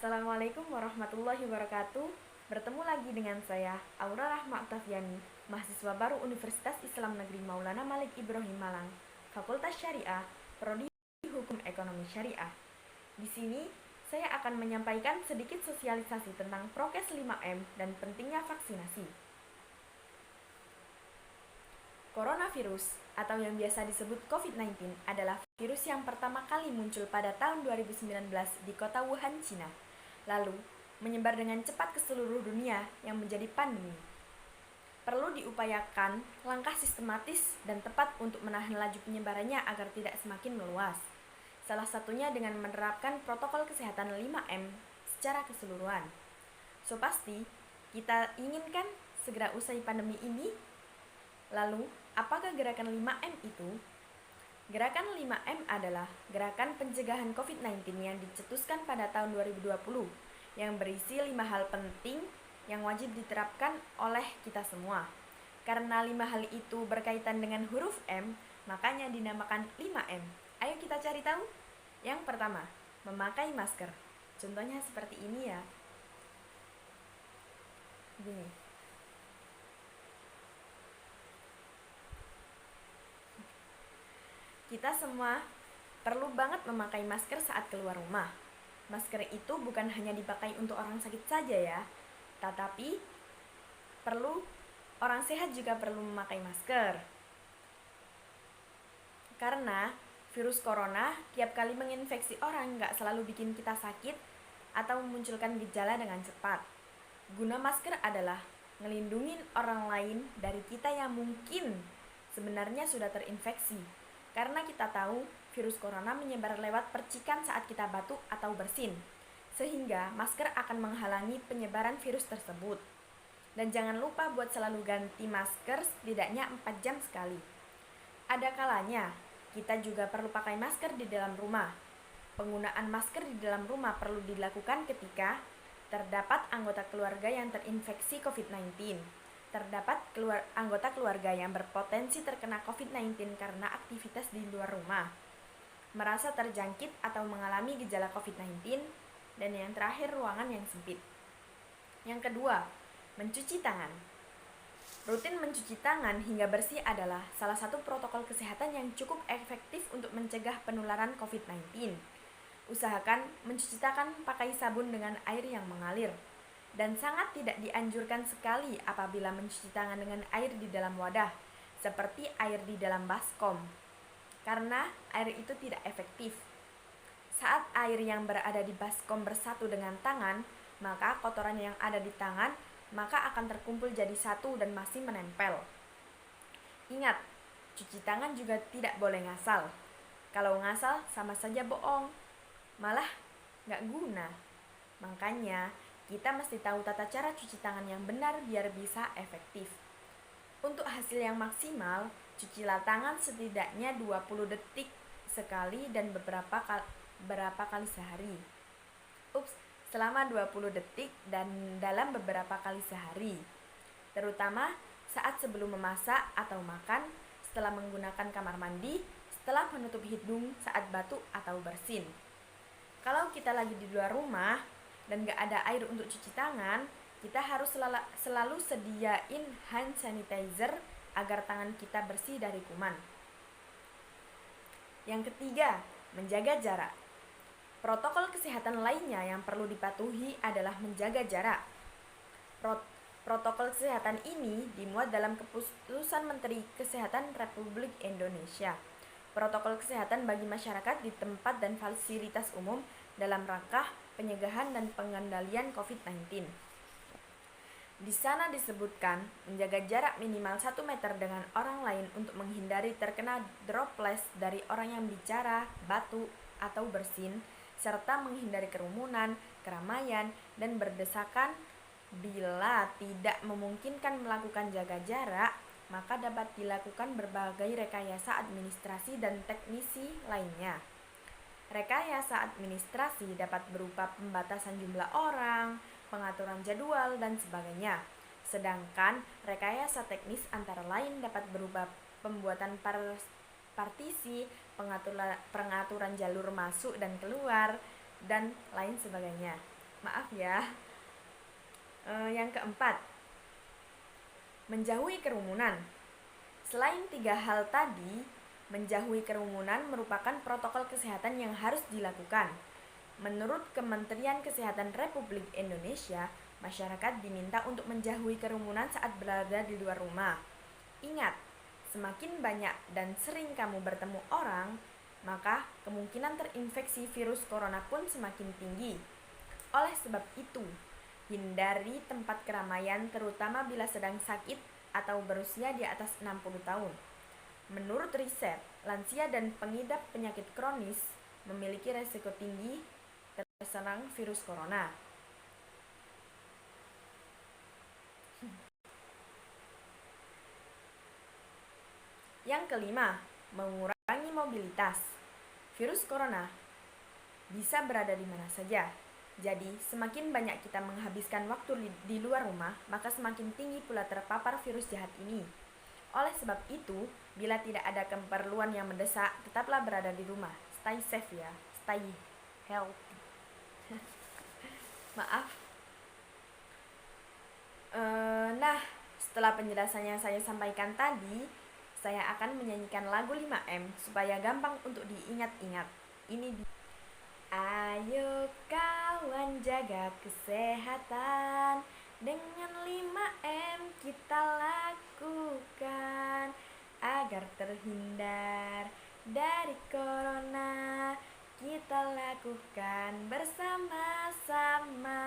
Assalamualaikum warahmatullahi wabarakatuh. Bertemu lagi dengan saya, Aura Rahma Oktaviani, mahasiswa baru Universitas Islam Negeri Maulana Malik Ibrahim Malang, Fakultas Syariah, Prodi Hukum Ekonomi Syariah. Di sini, saya akan menyampaikan sedikit sosialisasi tentang prokes 5M dan pentingnya vaksinasi. Coronavirus atau yang biasa disebut COVID-19 adalah virus yang pertama kali muncul pada tahun 2019 di kota Wuhan, Cina. Lalu, menyebar dengan cepat ke seluruh dunia yang menjadi pandemi. Perlu diupayakan langkah sistematis dan tepat untuk menahan laju penyebarannya agar tidak semakin meluas. Salah satunya dengan menerapkan protokol kesehatan 5M secara keseluruhan. So pasti, kita inginkan segera usai pandemi ini. Lalu, apakah gerakan 5M itu? Gerakan 5M adalah gerakan pencegahan COVID-19 yang dicetuskan pada tahun 2020 yang berisi 5 hal penting yang wajib diterapkan oleh kita semua. Karena 5 hal itu berkaitan dengan huruf M, makanya dinamakan 5M. Ayo kita cari tahu. Yang pertama, memakai masker. Contohnya seperti ini ya. Gini. Kita semua perlu banget memakai masker saat keluar rumah. Masker itu bukan hanya dipakai untuk orang sakit saja ya, tetapi orang sehat juga perlu memakai masker. Karena virus corona tiap kali menginfeksi orang nggak selalu bikin kita sakit atau memunculkan gejala dengan cepat. Guna masker adalah ngelindungin orang lain dari kita yang mungkin sebenarnya sudah terinfeksi. Karena kita tahu virus corona menyebar lewat percikan saat kita batuk atau bersin, sehingga masker akan menghalangi penyebaran virus tersebut. Dan jangan lupa buat selalu ganti masker setidaknya 4 jam sekali. Ada kalanya kita juga perlu pakai masker di dalam rumah. Penggunaan masker di dalam rumah perlu dilakukan ketika terdapat anggota keluarga yang terinfeksi COVID-19. Terdapat anggota keluarga yang berpotensi terkena COVID-19 karena aktivitas di luar rumah, merasa terjangkit atau mengalami gejala COVID-19, dan yang terakhir ruangan yang sempit. Yang kedua, mencuci tangan. Rutin mencuci tangan hingga bersih adalah salah satu protokol kesehatan yang cukup efektif untuk mencegah penularan COVID-19. Usahakan mencuci tangan pakai sabun dengan air yang mengalir. Dan sangat tidak dianjurkan sekali apabila mencuci tangan dengan air di dalam wadah, seperti air di dalam baskom, karena air itu tidak efektif. Saat air yang berada di baskom bersatu dengan tangan, maka kotoran yang ada di tangan maka akan terkumpul jadi satu dan masih menempel. Ingat, cuci tangan juga tidak boleh ngasal. Kalau ngasal sama saja bohong, malah nggak guna. Makanya, kita mesti tahu tata cara cuci tangan yang benar biar bisa efektif. Untuk hasil yang maksimal, cucilah tangan setidaknya 20 detik sekali dan beberapa kali sehari. Selama 20 detik dan dalam beberapa kali sehari. Terutama saat sebelum memasak atau makan, setelah menggunakan kamar mandi, setelah menutup hidung saat batuk atau bersin. Kalau kita lagi di luar rumah dan gak ada air untuk cuci tangan, kita harus selalu sediain hand sanitizer agar tangan kita bersih dari kuman. Yang ketiga, menjaga jarak. Protokol kesehatan lainnya yang perlu dipatuhi adalah menjaga jarak. Protokol kesehatan ini dimuat dalam Keputusan Menteri Kesehatan Republik Indonesia. Protokol kesehatan bagi masyarakat di tempat dan fasilitas umum dalam rangka pencegahan dan pengendalian COVID-19. Di sana disebutkan menjaga jarak minimal 1 meter dengan orang lain untuk menghindari terkena droplets dari orang yang bicara, batuk, atau bersin, serta menghindari kerumunan, keramaian, dan berdesakan. Bila tidak memungkinkan melakukan jaga jarak, maka dapat dilakukan berbagai rekayasa administrasi dan teknisi lainnya. Rekayasa administrasi dapat berupa pembatasan jumlah orang, pengaturan jadwal, dan sebagainya. Sedangkan rekayasa teknis antara lain dapat berupa pembuatan partisi, pengaturan jalur masuk dan keluar, dan lain sebagainya. Maaf ya. Yang keempat, menjauhi kerumunan. Selain 3 hal tadi, menjauhi kerumunan merupakan protokol kesehatan yang harus dilakukan. Menurut Kementerian Kesehatan Republik Indonesia, masyarakat diminta untuk menjauhi kerumunan saat berada di luar rumah. Ingat, semakin banyak dan sering kamu bertemu orang, maka kemungkinan terinfeksi virus corona pun semakin tinggi. Oleh sebab itu, hindari tempat keramaian terutama bila sedang sakit atau berusia di atas 60 tahun. Menurut riset, lansia dan pengidap penyakit kronis memiliki resiko tinggi terserang virus corona. Yang kelima, mengurangi mobilitas. Virus corona bisa berada di mana saja. Jadi, semakin banyak kita menghabiskan waktu di luar rumah, maka semakin tinggi pula terpapar virus jahat ini. Oleh sebab itu, bila tidak ada keperluan yang mendesak, tetaplah berada di rumah. Stay safe ya, stay healthy. Maaf. Nah, setelah penjelasannya saya sampaikan tadi, saya akan menyanyikan lagu 5M supaya gampang untuk diingat-ingat. Ini Ayo kawan jaga kesehatan, dengan 5M kita lakukan agar terhindar dari corona. Kita lakukan bersama-sama,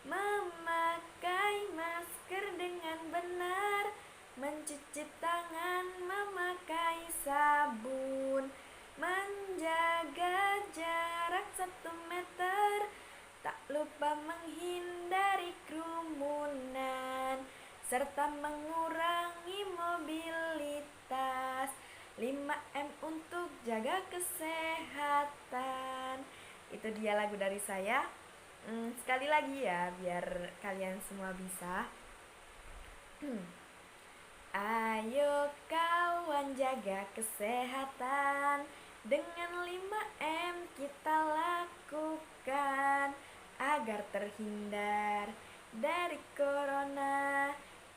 memakai masker dengan benar, mencuci tangan, memakai sabun, menjaga jarak 1 meter, tak lupa menghindari kerumunan, serta mengurangi mobilitas. 5M untuk jaga kesehatan. Itu dia lagu dari saya. Sekali lagi ya, biar kalian semua bisa. Ayo kawan jaga kesehatan, dengan 5M kita lakukan agar terhindar dari corona.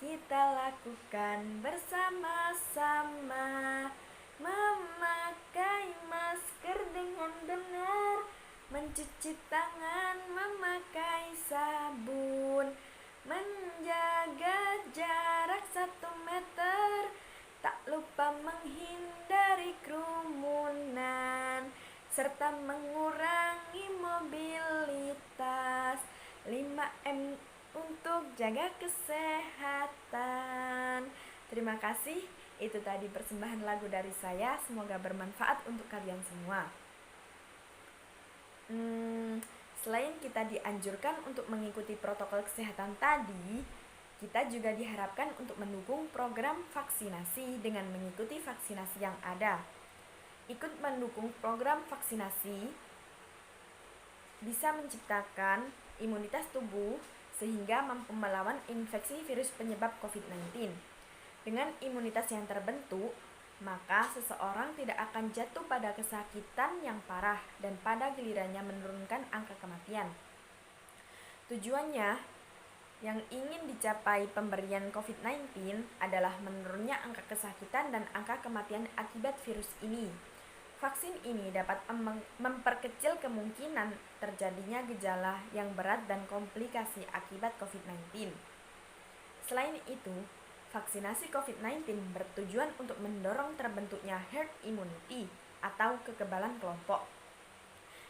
Kita lakukan bersama-sama, memakai masker dengan benar, mencuci tangan, memakai sabun, menjaga jarak 1 meter, tak lupa menghindari kerumunan, serta mengurangi mobilitas. 5M untuk jaga kesehatan. Terima kasih. Itu tadi persembahan lagu dari saya. Semoga bermanfaat untuk kalian semua. Selain kita dianjurkan untuk mengikuti protokol kesehatan tadi, kita juga diharapkan untuk mendukung program vaksinasi dengan mengikuti vaksinasi yang ada. Ikut mendukung program vaksinasi bisa menciptakan imunitas tubuh sehingga mampu melawan infeksi virus penyebab COVID-19. Dengan imunitas yang terbentuk, maka seseorang tidak akan jatuh pada kesakitan yang parah dan pada gilirannya menurunkan angka kematian. Tujuannya yang ingin dicapai pemberian COVID-19 adalah menurunnya angka kesakitan dan angka kematian akibat virus ini. Vaksin ini dapat memperkecil kemungkinan terjadinya gejala yang berat dan komplikasi akibat COVID-19. Selain itu, vaksinasi COVID-19 bertujuan untuk mendorong terbentuknya herd immunity atau kekebalan kelompok.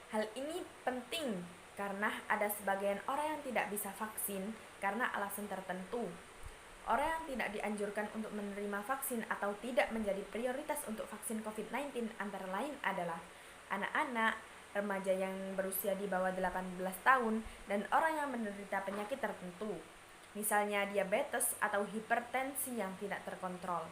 Hal ini penting karena ada sebagian orang yang tidak bisa vaksin karena alasan tertentu. Orang yang tidak dianjurkan untuk menerima vaksin atau tidak menjadi prioritas untuk vaksin COVID-19 antara lain adalah anak-anak, remaja yang berusia di bawah 18 tahun, dan orang yang menderita penyakit tertentu, misalnya diabetes atau hipertensi yang tidak terkontrol.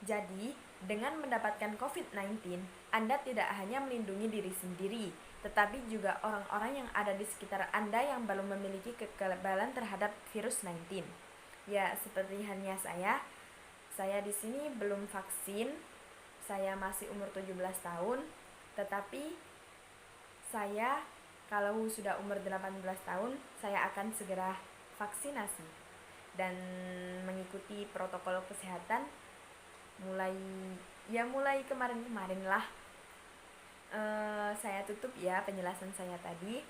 Jadi, dengan mendapatkan COVID-19, Anda tidak hanya melindungi diri sendiri, tetapi juga orang-orang yang ada di sekitar Anda yang belum memiliki kekebalan terhadap virus 19. Ya, seperti halnya saya di sini belum vaksin. Saya masih umur 17 tahun, tetapi saya Kalau sudah umur 18 tahun, saya akan segera vaksinasi dan mengikuti protokol kesehatan mulai kemarin-kemarin lah. Saya tutup ya penjelasan saya tadi.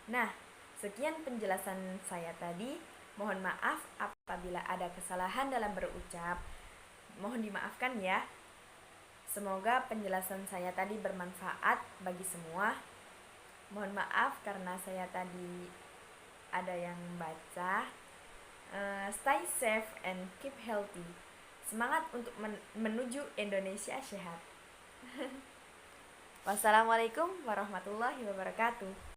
Nah, sekian penjelasan saya tadi. Mohon maaf apabila ada kesalahan dalam berucap. Mohon dimaafkan ya. Semoga penjelasan saya tadi bermanfaat bagi semua. Mohon maaf karena saya tadi ada yang baca. Stay safe and keep healthy. Semangat untuk menuju Indonesia sehat. Wassalamualaikum warahmatullahi wabarakatuh.